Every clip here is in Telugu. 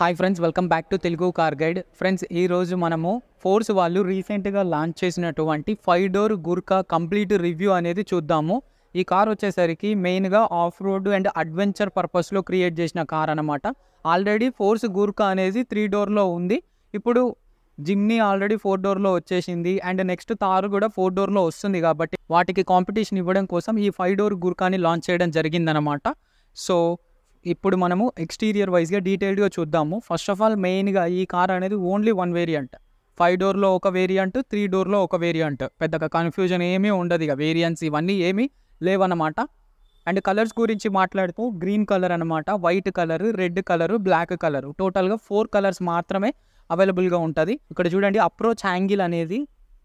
Hi friends, welcome back to Telugu car guide. Friends, ఈరోజు మనము ఫోర్స్ వాళ్ళు రీసెంట్గా లాంచ్ చేసినటువంటి 5-డోర్ గుర్కా కంప్లీట్ రివ్యూ అనేది చూద్దాము. ఈ కార్ వచ్చేసరికి మెయిన్గా ఆఫ్ రోడ్ అండ్ అడ్వెంచర్ పర్పస్లో క్రియేట్ చేసిన కార్ అనమాట. ఆల్రెడీ ఫోర్స్ గుర్కా అనేది 3-డోర్లో ఉంది. ఇప్పుడు జిమ్నీ ఆల్రెడీ 4-డోర్లో వచ్చేసింది అండ్ నెక్స్ట్ తార్ కూడా 4-డోర్లో వస్తుంది. కాబట్టి వాటికి కాంపిటీషన్ ఇవ్వడం కోసం ఈ 5-డోర్ గుర్కాని లాంచ్ చేయడం జరిగిందనమాట. సో ఇప్పుడు మనము ఎక్స్టీరియర్ వైజ్గా డీటెయిల్డ్గా చూద్దాము. ఫస్ట్ ఆఫ్ ఆల్ మెయిన్గా ఈ కార్ అనేది ఓన్లీ 1 వేరియంట్. 5-డోర్లో ఒక వేరియంట్, 3-డోర్లో ఒక వేరియంట్. పెద్దగా కన్ఫ్యూజన్ ఏమీ ఉండదు. ఇక వేరియంట్స్ ఇవన్నీ ఏమీ లేవన్నమాట. అండ్ కలర్స్ గురించి మాట్లాడుతూ గ్రీన్ కలర్ అనమాట, white colour, red colour, black colour, టోటల్గా 4 కలర్స్ మాత్రమే అవైలబుల్గా ఉంటుంది. ఇక్కడ చూడండి, అప్రోచ్ యాంగిల్ అనేది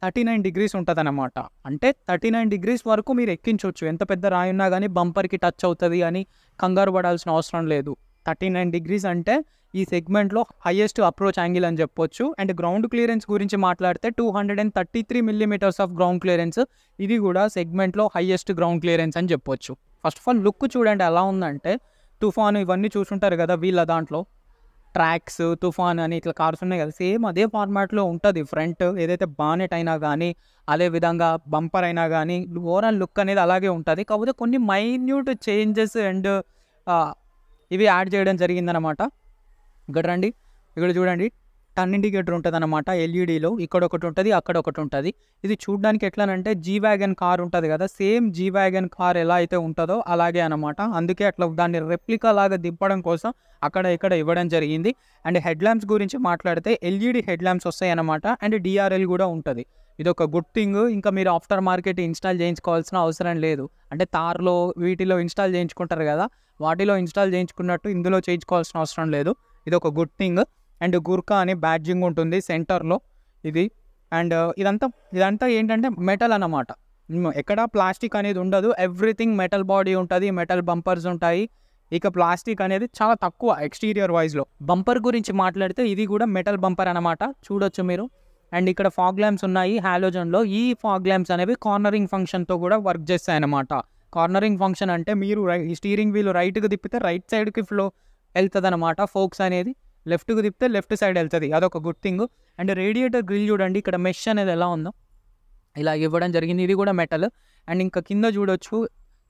39 degrees ఉంటుంది అనమాట. అంటే 39 degrees వరకు మీరు ఎక్కించవచ్చు. ఎంత పెద్ద రాయి ఉన్నా కానీ బంపర్కి టచ్ అవుతుంది అని కంగారు పడాల్సిన అవసరం లేదు. 39 degrees అంటే ఈ సెగ్మెంట్లో హైయెస్ట్ అప్రోచ్ యాంగిల్ అని చెప్పొచ్చు. అండ్ గ్రౌండ్ క్లియరెన్స్ గురించి మాట్లాడితే 233 millimeters ఆఫ్ గ్రౌండ్ క్లియరెన్స్. ఇది కూడా సెగ్మెంట్లో హైయెస్ట్ గ్రౌండ్ క్లియరెన్స్ అని చెప్పొచ్చు. ఫస్ట్ ఆఫ్ ఆల్ లుక్ చూడండి ఎలా ఉందంటే, తుఫాన్ ఇవన్నీ చూసుంటారు కదా వీళ్ళ దాంట్లో, ట్రాక్స్, తుఫాన్ అని ఇట్లా కార్స్ ఉన్నాయి కదా, సేమ్ అదే ఫార్మాట్లో ఉంటుంది. ఫ్రంట్ ఏదైతే బానెట్ అయినా కానీ, అదేవిధంగా బంపర్ అయినా కానీ, ఓవరాల్ లుక్ అనేది అలాగే ఉంటుంది. కాకపోతే కొన్ని మైన్యూట్ చేంజెస్ అండ్ ఇవి యాడ్ చేయడం జరిగిందనమాట. ఇక్కడ రండి, ఇక్కడ చూడండి, టర్న్ ఇండికేటర్ ఉంటుంది అనమాట ఎల్ఈడీలో. ఇక్కడ ఒకటి ఉంటుంది, అక్కడ ఒకటి ఉంటుంది. ఇది చూడడానికి ఎట్లానంటే జీ వ్యాగన్ కార్ ఉంటుంది కదా, సేమ్ జీ వ్యాగన్ కార్ ఎలా అయితే ఉంటుందో అలాగే అనమాట. అందుకే అట్లా దాన్ని రెప్లికా లాగా దింపడం కోసం అక్కడ ఇక్కడ ఇవ్వడం జరిగింది. అండ్ హెడ్ ల్యాంప్స్ గురించి మాట్లాడితే ఎల్ఈడి హెడ్ ల్యాంప్స్ వస్తాయి అనమాట. అండ్ డిఆర్ఎల్ కూడా ఉంటుంది. ఇది ఒక గుడ్ థింగ్. ఇంకా మీరు ఆఫ్టర్ మార్కెట్ ఇన్స్టాల్ చేయించుకోవాల్సిన అవసరం లేదు. అంటే తార్లో వీటిలో ఇన్స్టాల్ చేయించుకుంటారు కదా, వాటిలో ఇన్స్టాల్ చేయించుకున్నట్టు ఇందులో చేయించుకోవాల్సిన అవసరం లేదు. ఇది ఒక గుడ్ థింగ్. అండ్ గుర్కా అనే బ్యాడ్జింగ్ ఉంటుంది సెంటర్లో ఇది. అండ్ ఇదంతా ఏంటంటే మెటల్ అన్నమాట. ఎక్కడ ప్లాస్టిక్ అనేది ఉండదు. ఎవ్రీథింగ్ మెటల్ బాడీ ఉంటుంది, మెటల్ బంపర్స్ ఉంటాయి. ఇక ప్లాస్టిక్ అనేది చాలా తక్కువ ఎక్స్టీరియర్ వైజ్లో. బంపర్ గురించి మాట్లాడితే ఇది కూడా మెటల్ బంపర్ అనమాట, చూడొచ్చు మీరు. అండ్ ఇక్కడ ఫాగ్ ల్యాంప్స్ ఉన్నాయి హాలోజన్లో. ఈ ఫాగ్ ల్యాంప్స్ అనేవి కార్నరింగ్ ఫంక్షన్తో కూడా వర్క్ చేస్తాయి అన్నమాట. కార్నరింగ్ ఫంక్షన్ అంటే మీరు స్టీరింగ్ వీల్ రైట్కి తిప్పితే రైట్ సైడ్కి ఫ్లో వెళ్తుంది అనమాట. ఫోక్స్ అనేది లెఫ్ట్కి తిప్పితే లెఫ్ట్ సైడ్ వెళ్తుంది. అదొక good thing. And radiator grille చూడండి, ఇక్కడ మెష్ అనేది ఎలా ఉందో ఇలా ఇవ్వడం జరిగింది. ఇది కూడా మెటల్. అండ్ ఇంకా కింద చూడొచ్చు,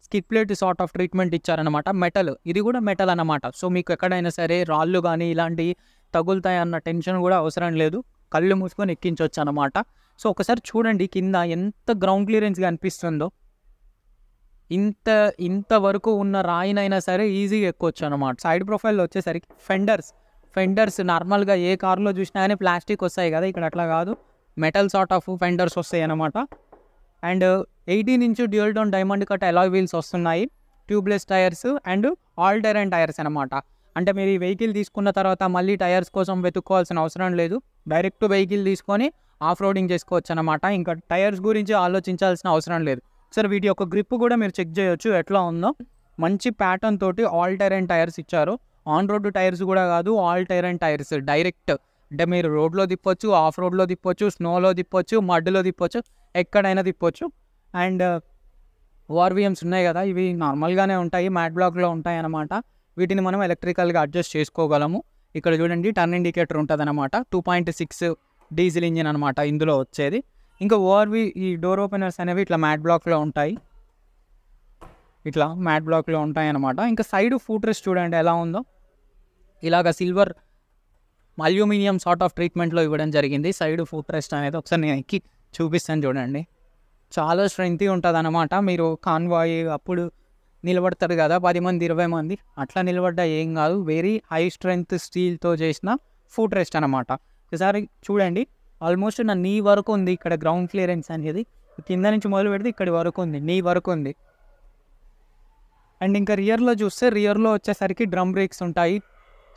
skid plate sort of treatment ఇచ్చారనమాట, మెటల్. ఇది కూడా మెటల్ అనమాట. సో మీకు ఎక్కడైనా సరే రాళ్ళు కానీ ఇలాంటివి తగులుతాయి అన్న టెన్షన్ కూడా అవసరం లేదు. కళ్ళు మూసుకొని ఎక్కించవచ్చు అనమాట. సో ఒకసారి చూడండి కింద ఎంత గ్రౌండ్ క్లియరెన్స్గా అనిపిస్తుందో. ఇంతవరకు ఉన్న రాయినైనా సరే ఈజీగా ఎక్కొచ్చు అనమాట. సైడ్ ప్రొఫైల్లో వచ్చేసరికి ఫెండర్స్ నార్మల్గా ఏ కార్లో చూసినా కానీ ప్లాస్టిక్ వస్తాయి కదా, ఇక్కడ అట్లా కాదు, మెటల్ సార్ట్ ఆఫ్ ఫెండర్స్ వస్తాయి అనమాట. And 18 inch dual tone diamond cut alloy wheels వస్తున్నాయి, tubeless tyres and all terrain tyres అనమాట. అంటే మీరు ఈ వెహికల్ తీసుకున్న తర్వాత మళ్ళీ టైర్స్ కోసం వెతుక్కోవాల్సిన అవసరం లేదు. డైరెక్ట్ వెహికల్ తీసుకొని ఆఫ్ రోడింగ్ చేసుకోవచ్చు అనమాట. ఇంకా టైర్స్ గురించి ఆలోచించాల్సిన అవసరం లేదు. సరే, వీటి యొక్క గ్రిప్ కూడా మీరు చెక్ చేయొచ్చు ఎట్లా ఉందో. మంచి ప్యాటర్న్ తోటి ఆల్ టెరైన్ టైర్స్ ఇచ్చారు. ఆన్ రోడ్ టైర్స్ కూడా కాదు, ఆల్ టెరైన్ టైర్స్ డైరెక్ట్. అంటే మీరు రోడ్లో తిప్పొచ్చు, ఆఫ్ రోడ్లో తిప్పొచ్చు, స్నోలో తిప్పొచ్చు, మడ్లో తిప్పొచ్చు, ఎక్కడైనా తిప్పొచ్చు. అండ్ ఓఆర్వీఎమ్స్ ఉన్నాయి కదా, ఇవి నార్మల్గానే ఉంటాయి, మ్యాట్ బ్లాక్లో ఉంటాయి అన్నమాట. వీటిని మనం ఎలక్ట్రికల్గా అడ్జస్ట్ చేసుకోగలము. ఇక్కడ చూడండి, టర్న్ ఇండికేటర్ ఉంటుంది అనమాట. 2.6 డీజిల్ ఇంజిన్ అనమాట ఇందులో వచ్చేది. ఇంకా ఓఆర్వీ ఈ డోర్ ఓపెనర్స్ అనేవి ఇట్లా మ్యాట్ బ్లాక్లో ఉంటాయి, అనమాట. ఇంకా సైడ్ ఫుట్ రెస్ట్ చూడండి ఎలా ఉందో. ఇలాగ సిల్వర్ అల్యూమినియం సార్ట్ ఆఫ్ ట్రీట్మెంట్లో ఇవ్వడం జరిగింది సైడ్ ఫుట్ రెస్ట్ అనేది. ఒకసారి నేను ఎక్కి చూపిస్తాను చూడండి. చాలా స్ట్రెంగ్తీ ఉంటుంది అనమాట. మీరు కాన్వాయ్ అప్పుడు నిలబడతారు కదా 10 మంది 20 మంది, అట్లా నిలబడ్డా ఏం కాదు. వెరీ హై స్ట్రెంగ్త్ స్టీల్తో చేసిన ఫుట్ రెస్ట్ అనమాట. ఒకసారి చూడండి, ఆల్మోస్ట్ నా నీ వరకు ఉంది ఇక్కడ గ్రౌండ్ క్లియరెన్స్ అనేది. కింద నుంచి మొదలు పెడితే ఇక్కడి వరకు ఉంది, నీ వరకు ఉంది. అండ్ ఇంకా రియర్లో చూస్తే, రియర్లో వచ్చేసరికి డ్రమ్ బ్రేక్స్ ఉంటాయి.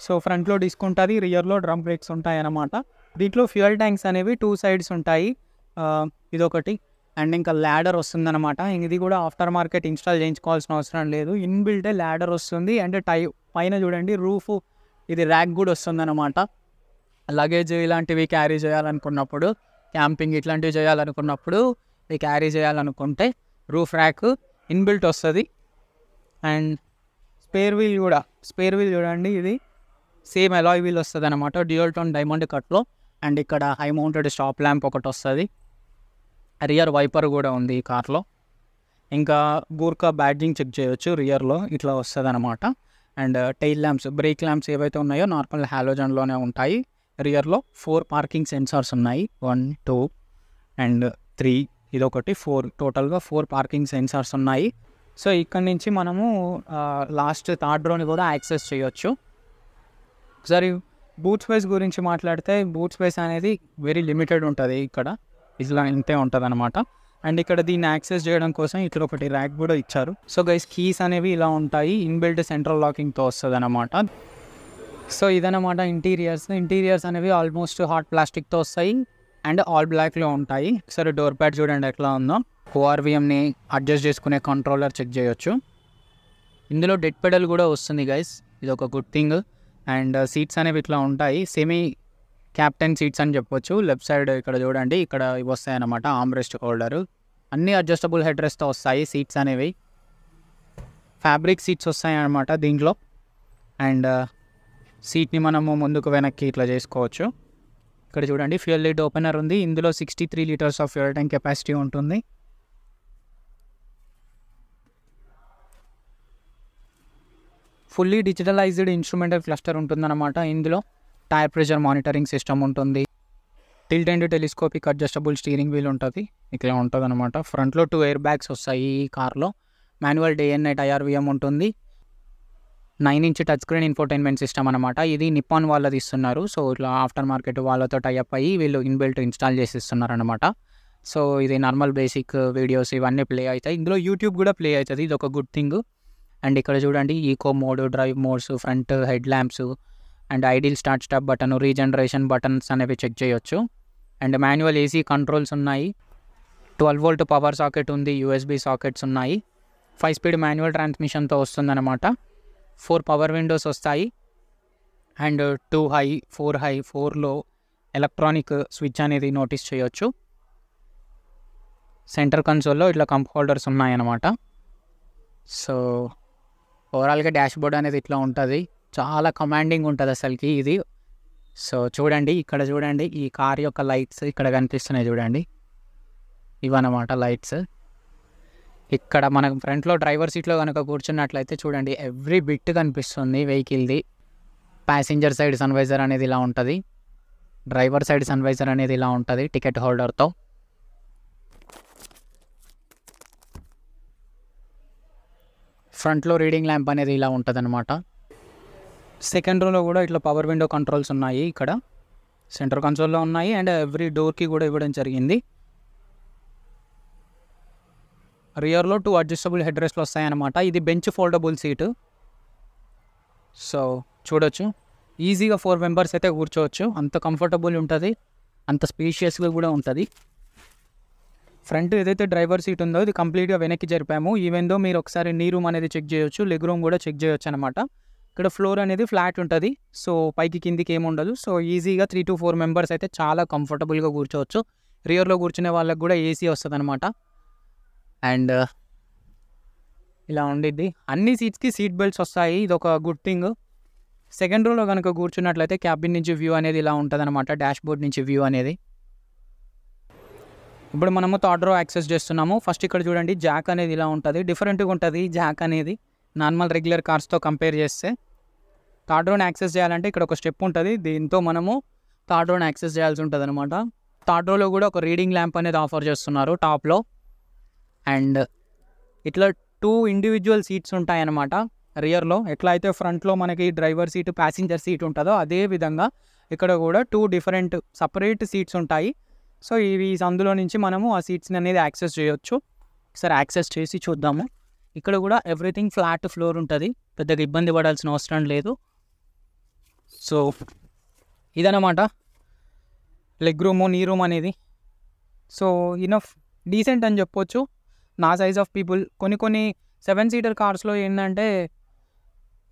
సో ఫ్రంట్లో డిస్క్ ఉంటుంది, రియర్లో డ్రమ్ బ్రేక్స్ ఉంటాయి అన్నమాట. దీంట్లో ఫ్యూయల్ ట్యాంక్స్ అనేవి 2 sides ఉంటాయి, ఇదొకటి. అండ్ ఇంకా ల్యాడర్ వస్తుందన్నమాట. ఇది కూడా ఆఫ్టర్ మార్కెట్ ఇన్స్టాల్ చేయించుకోవాల్సిన అవసరం లేదు, ఇన్బిల్టే ల్యాడర్ వస్తుంది. అండ్ పైన చూడండి రూఫ్, ఇది ర్యాక్ కూడా వస్తుందన్నమాట. లగేజ్ ఇలాంటివి క్యారీ చేయాలనుకున్నప్పుడు, క్యాంపింగ్ ఇట్లాంటివి చేయాలనుకున్నప్పుడు, ఇది క్యారీ చేయాలనుకుంటే రూఫ్ ర్యాక్ ఇన్బిల్ట్ వస్తుంది. అండ్ స్పేర్ వీల్ చూడండి, ఇది సేమ్ అలాయ్ వీల్ వస్తుంది అనమాట, డ్యూయల్ టోన్ డైమండ్ కట్లో. అండ్ ఇక్కడ హై మౌంటెడ్ స్టాప్ ల్యాంప్ ఒకటి వస్తుంది, రియర్ వైపర్ కూడా ఉంది ఈ కార్లో. ఇంకా గూర్కా బ్యాడ్జింగ్ చెక్ చేయొచ్చు, రియర్లో ఇట్లా వస్తుంది అనమాట. And tile lamps, break lamps ఏవైతే ఉన్నాయో నార్మల్ హాలోజన్లోనే ఉంటాయి. రియర్లో 4 పార్కింగ్ సెన్సార్స్ ఉన్నాయి, 1 2 అండ్ 3, ఇదొకటి 4, టోటల్గా 4 పార్కింగ్ సెన్సార్స్ ఉన్నాయి. సో ఇక్కడ నుంచి మనము లాస్ట్ థర్డ్ రోని కూడా యాక్సెస్ చేయొచ్చు. ఒకసారి బూట్ స్పేస్ గురించి మాట్లాడితే, బూట్ స్పేస్ అనేది వెరీ లిమిటెడ్ ఉంటుంది ఇక్కడ, ఇలా ఇంతే ఉంటుంది అనమాట. అండ్ ఇక్కడ దీన్ని యాక్సెస్ చేయడం కోసం ఇక్కడ ఒకటి ర్యాక్ కూడా ఇచ్చారు. సో గైస్ కీస్ అనేవి ఇలా ఉంటాయి, ఇన్బిల్ట్ సెంట్రల్ లాకింగ్తో వస్తుంది అనమాట. సో ఇదనమాట ఇంటీరియర్స్ అనేవి ఆల్మోస్ట్ హాట్ ప్లాస్టిక్తో వస్తాయి అండ్ ఆల్ బ్లాక్లో ఉంటాయి. సరే డోర్ ప్యాడ్ చూడండి ఎట్లా ఉందో. ఓఆర్విఎంని అడ్జస్ట్ చేసుకునే కంట్రోలర్ చెక్ చేయొచ్చు. ఇందులో డెడ్ పెడల్ కూడా వస్తుంది గైస్, ఇది ఒక గుడ్ థింగ్. అండ్ సీట్స్ అనేవి ఇట్లా ఉంటాయి, సెమీ క్యాప్టెన్ సీట్స్ అని చెప్పొచ్చు. లెఫ్ట్ సైడ్ ఇక్కడ చూడండి, ఇక్కడ ఇవి వస్తాయి అన్నమాట, ఆర్మ్రెస్ట్ హోల్డరు. అన్నీ అడ్జస్టబుల్ హెడ్ రెస్ట్తో వస్తాయి సీట్స్ అనేవి, ఫ్యాబ్రిక్ సీట్స్ వస్తాయి అన్నమాట దీంట్లో. అండ్ సీట్ని మనము ముందుకు వెనక్కి ఇట్లా చేసుకోవచ్చు. ఇక్కడ చూడండి ఫ్యూయల్ లిడ్ ఓపెనర్ ఉంది, ఇందులో 63 litres of fuel tank capacity ఉంటుంది. ఫుల్లీ డిజిటలైజ్డ్ ఇన్స్ట్రుమెంటల్ క్లస్టర్ ఉంటుందన్నమాట. ఇందులో టైర్ ప్రెషర్ మానిటరింగ్ సిస్టమ్ ఉంటుంది, tilt and telescopic adjustable steering wheel ఉంటుంది, ఇట్లా ఉంటుంది అనమాట. ఫ్రంట్లో 2 ఎయిర్ బ్యాగ్స్ వస్తాయి ఈ కార్లో. Manual day and night IRVM ఉంటుంది. 9-inch touch screen infotainment system అనమాట. ఇది నిప్పాన్ వాళ్ళది ఇస్తున్నారు. సో ఇట్లా ఆఫ్టర్ మార్కెట్ వాళ్ళతో టైఅప్ అయ్యి వీళ్ళు ఇన్బిల్ట్ ఇన్స్టాల్ చేసి ఇస్తున్నారు అనమాట. సో ఇది నార్మల్ బేసిక్ వీడియోస్ ఇవన్నీ ప్లే అవుతాయి, ఇందులో యూట్యూబ్ కూడా ప్లే అవుతుంది, ఇది ఒక గుడ్ థింగ్. అండ్ ఇక్కడ చూడండి eco mode, drive modes, front head lamps and idle start stop button, regeneration buttons అనేవి చెక్ చేయొచ్చు. అండ్ మాన్యువల్ ఏసీ కంట్రోల్స్ ఉన్నాయి, 12 volt పవర్ సాకెట్ ఉంది, USB సాకెట్స్ ఉన్నాయి, 5 speed మాన్యువల్ ట్రాన్స్మిషన్తో వస్తుందన్నమాట. 4 పవర్ విండోస్ వస్తాయి అండ్ 2 హై 4 హై 4లో ఎలక్ట్రానిక్ స్విచ్ అనేది నోటీస్ చేయొచ్చు. సెంటర్ కన్సోల్లో ఇట్లా కంప్ హోల్డర్స్ ఉన్నాయన్నమాట. సో ఓవరాల్గా డాష్ బోర్డ్ అనేది ఇట్లా ఉంటుంది, చాలా కమాండింగ్ ఉంటుంది అసలుకి ఇది. సో చూడండి ఇక్కడ చూడండి, ఈ కార్ యొక్క లైట్స్ ఇక్కడ కనిపిస్తున్నాయి చూడండి, ఇవన్నమాట లైట్స్. ఇక్కడ మనకు ఫ్రంట్లో డ్రైవర్ సీట్లో కనుక కూర్చున్నట్లయితే చూడండి ఎవ్రీ బిట్ కనిపిస్తుంది వెహికల్ది. ప్యాసింజర్ సైడ్ సన్వైజర్ అనేది ఇలా ఉంటుంది, డ్రైవర్ సైడ్ సన్వైజర్ అనేది ఇలా ఉంటుంది టికెట్ హోల్డర్తో. ఫ్రంట్లో రీడింగ్ ల్యాంప్ అనేది ఇలా ఉంటుంది అనమాట. సెకండ్ రోలో కూడా ఇట్లా పవర్ విండో కంట్రోల్స్ ఉన్నాయి, ఇక్కడ సెంటర్ కన్సోల్లో ఉన్నాయి అండ్ ఎవ్రీ డోర్కి కూడా ఇవ్వడం జరిగింది. రియర్లో 2 అడ్జస్టబుల్ హెడ్ రెస్ట్లు వస్తాయన్నమాట. ఇది బెంచ్ ఫోల్డబుల్ సీటు. సో చూడొచ్చు ఈజీగా 4 members అయితే కూర్చోవచ్చు, అంత కంఫర్టబుల్ ఉంటుంది, అంత స్పేషియస్గా కూడా ఉంటుంది. ఫ్రంట్ ఏదైతే డ్రైవర్ సీట్ ఉందో ఇది కంప్లీట్గా వెనక్కి జరిపాము. ఈవెన్ దో మీరు ఒకసారి నీ రూమ్ అనేది చెక్ చేయొచ్చు, లెగ్ రూమ్ కూడా చెక్ చేయొచ్చు అనమాట. ఇక్కడ ఫ్లోర్ అనేది ఫ్లాట్ ఉంటుంది, సో పైకి కిందికి ఏముండదు. సో ఈజీగా 3 to 4 members అయితే చాలా కంఫర్టబుల్గా కూర్చోవచ్చు. రియర్లో కూర్చునే వాళ్ళకి కూడా ఏసీ వస్తుంది అనమాట. అండ్ ఇలా ఉండిద్ది, అన్ని సీట్స్కి సీట్ బెల్ట్స్ వస్తాయి, ఇది ఒక గుడ్ థింగ్. సెకండ్ రోలో కనుక కూర్చున్నట్లయితే క్యాబిన్ నుంచి వ్యూ అనేది ఇలా ఉంటుంది అనమాట, డాష్ బోర్డ్ నుంచి వ్యూ అనేది. ఇప్పుడు మనము థర్డ్ రో యాక్సెస్ చేస్తున్నాము. ఫస్ట్ ఇక్కడ చూడండి జాక్ అనేది ఇలా ఉంటుంది, డిఫరెంట్గా ఉంటుంది జాక్ అనేది నార్మల్ రెగ్యులర్ కార్స్తో కంపేర్ చేస్తే. థర్డ్ రోని యాక్సెస్ చేయాలంటే ఇక్కడ ఒక స్టెప్ ఉంటుంది, దీంతో మనము థర్డ్ రోని యాక్సెస్ చేయాల్సి ఉంటుంది అనమాట. థర్డ్ రోలో కూడా ఒక రీడింగ్ ల్యాంప్ అనేది ఆఫర్ చేస్తున్నారు టాప్లో. అండ్ ఇట్లా 2 ఇండివిజువల్ సీట్స్ ఉంటాయన్నమాట రియర్లో. ఎట్లా అయితే ఫ్రంట్లో మనకి డ్రైవర్ సీటు ప్యాసింజర్ సీట్ ఉంటుందో అదే విధంగా ఇక్కడ కూడా 2 డిఫరెంట్ సపరేట్ సీట్స్ ఉంటాయి. సో ఇవి అందులో నుంచి మనము ఆ సీట్స్ని అనేది యాక్సెస్ చేయొచ్చు. ఒకసారి యాక్సెస్ చేసి చూద్దాము. ఇక్కడ కూడా ఎవ్రీథింగ్ ఫ్లాట్ ఫ్లోర్ ఉంటుంది, పెద్దగా ఇబ్బంది పడాల్సిన అవసరం లేదు. సో ఇదన్నమాట లెగ్ రూము నీ రూమ్ అనేది. సో ఇనఫ్ డీసెంట్ అని చెప్పొచ్చు నా సైజ్ ఆఫ్ పీపుల్. కొన్ని 7-seater కార్స్లో ఏంటంటే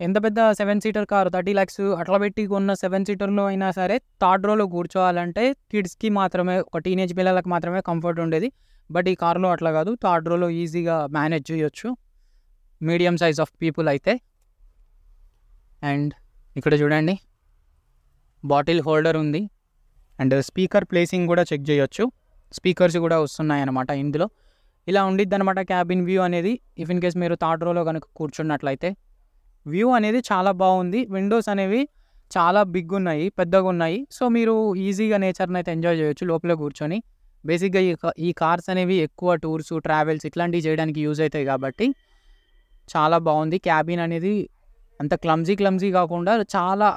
ఎంత పెద్ద 7-seater కారు 30 lakhs అట్లా పెట్టి కొన్న 7-seaterలో అయినా సరే థర్డ్ రోలో కూర్చోవాలంటే కిడ్స్కి మాత్రమే, ఒక టీనేజ్ పిల్లలకు మాత్రమే కంఫర్ట్ ఉండేది. బట్ ఈ కార్లో అట్లా కాదు, థర్డ్ రోలో ఈజీగా మేనేజ్ చేయొచ్చు మీడియం సైజ్ ఆఫ్ పీపుల్ అయితే. అండ్ ఇక్కడ చూడండి బాటిల్ హోల్డర్ ఉంది. అండ్ స్పీకర్ ప్లేసింగ్ కూడా చెక్ చేయొచ్చు. స్పీకర్స్ కూడా వస్తున్నాయి అన్నమాట ఇందులో. ఇలా ఉండిద్ది అనమాట క్యాబిన్ వ్యూ అనేది. ఇఫ్ ఇన్ కేస్ మీరు థర్డ్ రోలో కనుక కూర్చున్నట్లయితే వ్యూ అనేది చాలా బాగుంది. విండోస్ అనేవి చాలా బిగ్ ఉన్నాయి, పెద్దగా ఉన్నాయి. సో మీరు ఈజీగా నేచర్ని అయితే ఎంజాయ్ చేయొచ్చు లోపల కూర్చొని. బేసిక్గా ఈ కార్స్ అనేవి ఎక్కువ టూర్స్, ట్రావెల్స్ ఇట్లాంటివి చేయడానికి యూజ్ అవుతాయి కాబట్టి చాలా బాగుంది. క్యాబిన్ అనేది అంత క్లమ్జీ కాకుండా చాలా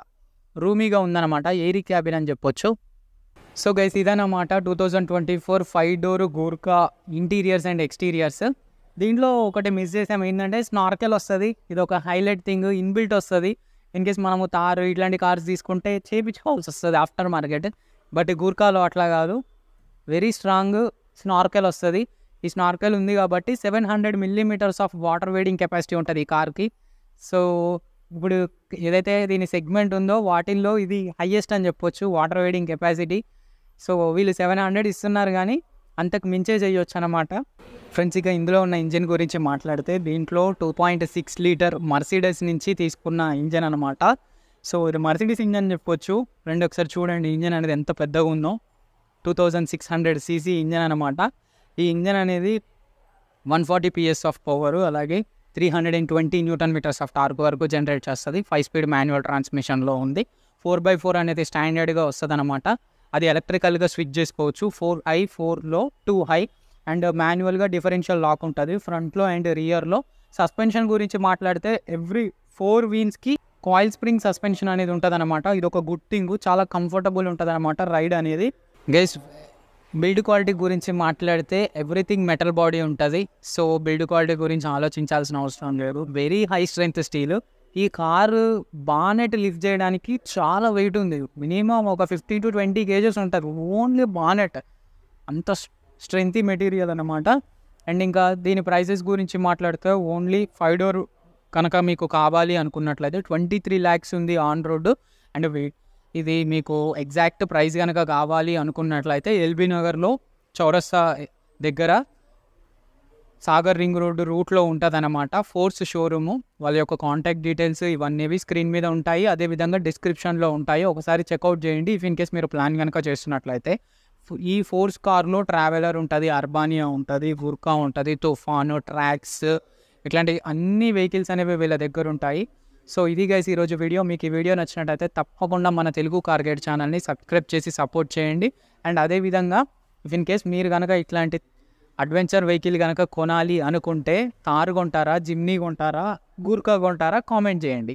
రూమీగా ఉందన్నమాట. ఎయిరీ క్యాబిన్ అని చెప్పొచ్చు. సో గైస్ ఇదన్నమాట 2024 5 door Gurkha interiors and exteriors. దీంట్లో ఒకటి మిస్ చేసాం, ఏంటంటే స్నార్కెల్ వస్తుంది. ఇది ఒక హైలైట్ థింగ్, ఇన్బిల్ట్ వస్తుంది. ఇన్ కేస్ మనము తారు ఇట్లాంటి కార్స్ తీసుకుంటే చేయించుకోవాల్సి వస్తుంది ఆఫ్టర్ మార్కెట్. బట్ గూర్ఖాలో అట్లా కాదు, వెరీ స్ట్రాంగ్ స్నార్కెల్ వస్తుంది. ఈ స్నార్కెల్ ఉంది కాబట్టి 700 millimeters of water wading capacity ఉంటుంది ఈ కార్కి. సో ఇప్పుడు ఏదైతే దీని సెగ్మెంట్ ఉందో వాటిల్లో ఇది హైయెస్ట్ అని చెప్పొచ్చు వాటర్ వేడింగ్ కెపాసిటీ. సో వీళ్ళు 700 ఇస్తున్నారు కానీ అంతకు మించే చేయొచ్చు అనమాట. ఫ్రెండ్స్ ఇక ఇందులో ఉన్న ఇంజిన్ గురించి మాట్లాడితే దీంట్లో 2.6 లీటర్ మర్సిడెస్ నుంచి తీసుకున్న ఇంజన్ అనమాట. సో ఇది మర్సిడెస్ ఇంజన్ చెప్పొచ్చు. ఫ్రెండ్ ఒకసారి చూడండి ఇంజన్ అనేది ఎంత పెద్దగా ఉందో. 2600 cc ఇంజన్ అనమాట. ఈ ఇంజన్ అనేది 140 PS ఆఫ్ పవర్, అలాగే 320 Nm ఆఫ్ టార్క్ వరకు జనరేట్ చేస్తుంది. 5 స్పీడ్ మాన్యువల్ ట్రాన్స్మిషన్లో ఉంది. 4x4 అనేది స్టాండర్డ్గా వస్తుంది అనమాట. అది ఎలక్ట్రికల్గా స్విచ్ చేసుకోవచ్చు. 4i 4లో 2i అండ్ మాన్యువల్గా డిఫరెన్షియల్ లాక్ ఉంటుంది ఫ్రంట్లో అండ్ రియర్లో. సస్పెన్షన్ గురించి మాట్లాడితే ఎవ్రీ 4 వీల్స్కి కాయిల్ స్ప్రింగ్ సస్పెన్షన్ అనేది ఉంటుంది అనమాట. ఇది ఒక గుడ్ థింగ్, చాలా కంఫర్టబుల్ ఉంటుంది అనమాట రైడ్ అనేది. గైస్ బిల్డ్ క్వాలిటీ గురించి మాట్లాడితే ఎవ్రీథింగ్ మెటల్ బాడీ ఉంటుంది. సో బిల్డ్ క్వాలిటీ గురించి ఆలోచించాల్సిన అవసరం లేదు. Very high strength steel. ఈ కారు బానెట్ లిఫ్ట్ చేయడానికి చాలా వెయిట్ ఉంది. మినిమం ఒక 15 to 20 kgs ఉంటుంది ఓన్లీ బానెట్. అంత స్ట్రెంగ్త్ మెటీరియల్ అనమాట. అండ్ ఇంకా దీని ప్రైసెస్ గురించి మాట్లాడితే ఓన్లీ 5 డోర్ కనుక మీకు కావాలి అనుకున్నట్లయితే 23 lakhs ఉంది ఆన్ రోడ్. అండ్ ఇది మీకు ఎగ్జాక్ట్ ప్రైస్ కనుక కావాలి అనుకున్నట్లయితే ఎల్బీ నగర్లో చౌరస్తా దగ్గర సాగర్ రింగ్ రోడ్డు రూట్లో ఉంటుంది అనమాట ఫోర్స్ షోరూము. వాళ్ళ యొక్క కాంటాక్ట్ డీటెయిల్స్ ఇవన్నీ స్క్రీన్ మీద ఉంటాయి, అదేవిధంగా డిస్క్రిప్షన్లో ఉంటాయి. ఒకసారి చెక్అవుట్ చేయండి ఇఫ్ ఇన్ కేస్ మీరు ప్లాన్ కనుక చేస్తున్నట్లయితే. ఈ ఫోర్స్ కార్లో ట్రావెలర్ ఉంటుంది, అర్బానియా ఉంటుంది, గుర్ఖా ఉంటుంది, తుఫాను, ట్రాక్స్ ఇట్లాంటి అన్ని వెహికల్స్ అనేవి వీళ్ళ దగ్గర ఉంటాయి. సో ఇది గైస్ ఈరోజు వీడియో. మీకు ఈ వీడియో నచ్చినట్టయితే తప్పకుండా మన తెలుగు కార్ గైడ్ ఛానల్ని సబ్స్క్రైబ్ చేసి సపోర్ట్ చేయండి. అండ్ అదేవిధంగా ఇఫ్ ఇన్ కేస్ మీరు కనుక ఇట్లాంటి అడ్వెంచర్ వెహికల్ కనుక కొనాలి అనుకుంటే తార్ కొంటారా, జిమ్నీ కొంటారా, గూర్ఖా కొంటారా కామెంట్ చేయండి.